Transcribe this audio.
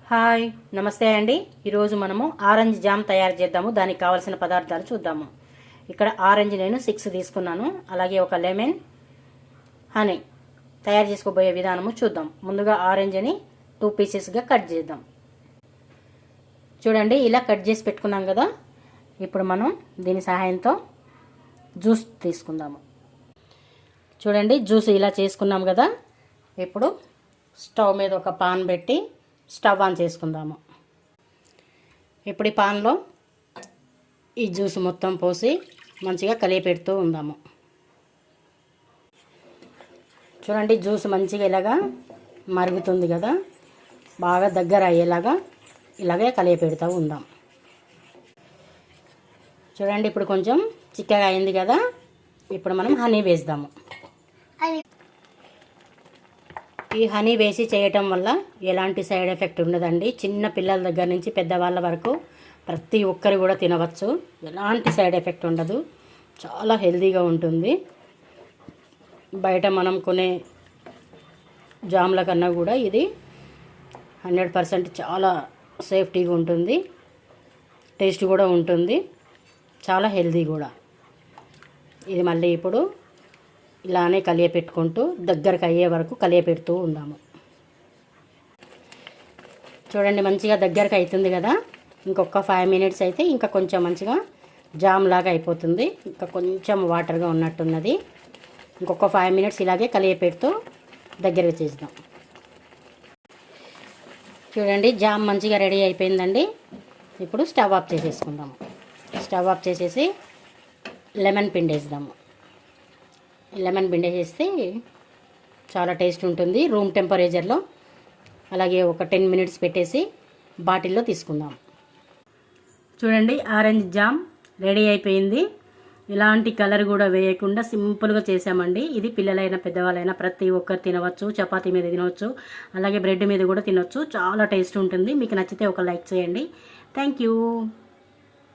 Hi నమస్తే అండి. ఈరోజు మనము ఆరెంజ్ జామ్ తయారు చేద్దాము. దానికి కావాల్సిన పదార్థాలు చూద్దాము. ఇక్కడ ఆరెంజ్ నేను 6 తీసుకున్నాను. అలాగే ఒక లెమన్, హనీ. తయారు చేసుకోబోయే విధానము చూద్దాం. ముందుగా ఆరెంజ్ని 2 పీసెస్గా కట్ చేద్దాం. చూడండి, ఇలా కట్ చేసి పెట్టుకున్నాం కదా. ఇప్పుడు మనం దీని సహాయంతో జ్యూస్ తీసుకుందాము. చూడండి, జ్యూస్ ఇలా చేసుకున్నాం కదా. ఇప్పుడు స్టవ్ మీద ఒక పాన్ పెట్టి స్టవ్ ఆన్ చేసుకుందాము. ఇప్పుడు ఈ పాన్లో ఈ జ్యూస్ మొత్తం పోసి మంచిగా కలిపెడుతూ ఉందాము. చూడండి, జ్యూస్ మంచిగా ఇలాగా మరుగుతుంది కదా. బాగా దగ్గర అయ్యేలాగా ఇలాగే కలిపెడుతూ ఉందాం. చూడండి, ఇప్పుడు కొంచెం చిక్కగా అయింది కదా. ఇప్పుడు మనం హనీ వేద్దాము. ఈ హనీ వేసి చేయటం వల్ల ఎలాంటి సైడ్ ఎఫెక్ట్ ఉండదండి. చిన్న పిల్లల దగ్గర నుంచి పెద్దవాళ్ళ వరకు ప్రతి ఒక్కరు కూడా తినవచ్చు. ఎలాంటి సైడ్ ఎఫెక్ట్ ఉండదు. చాలా హెల్తీగా ఉంటుంది. బయట మనం కొనే జామ్ల కన్నా కూడా ఇది 100% చాలా సేఫ్టీగా ఉంటుంది. టేస్ట్ కూడా ఉంటుంది. చాలా హెల్తీ కూడా. ఇది మళ్ళీ ఇప్పుడు ఇలానే కలియపెట్టుకుంటూ దగ్గరకు అయ్యే వరకు కలియపెడుతూ ఉందాము. చూడండి, మంచిగా దగ్గరకు అవుతుంది కదా. ఇంకొక 5 మినిట్స్ అయితే ఇంకా కొంచెం మంచిగా జామ్ లాగా అయిపోతుంది. ఇంకా కొంచెం వాటర్గా ఉన్నట్టున్నది. ఇంకొక 5 మినిట్స్ ఇలాగే కలియపెడుతూ దగ్గరకు చేద్దాం. చూడండి, జామ్ మంచిగా రెడీ అయిపోయిందండి. ఇప్పుడు స్టవ్ ఆఫ్ చేసేసుకుందాము. స్టవ్ ఆఫ్ చేసేసి లెమన్ పిండేద్దాము. లెమన్ పిండేసేస్తే చాలా టేస్ట్ ఉంటుంది. రూమ్ టెంపరేచర్లో అలాగే ఒక 10 మినిట్స్ పెట్టేసి బాటిల్లో తీసుకుందాం. చూడండి, ఆరెంజ్ జామ్ రెడీ అయిపోయింది. ఇలాంటి కలర్ కూడా వేయకుండా సింపుల్గా చేసామండి. ఇది పిల్లలైనా పెద్దవాళ్ళైనా ప్రతి ఒక్కరు తినవచ్చు. చపాతీ మీద తినవచ్చు, అలాగే బ్రెడ్ మీద కూడా తినవచ్చు. చాలా టేస్ట్ ఉంటుంది. మీకు నచ్చితే ఒక లైక్ చేయండి. Thank you.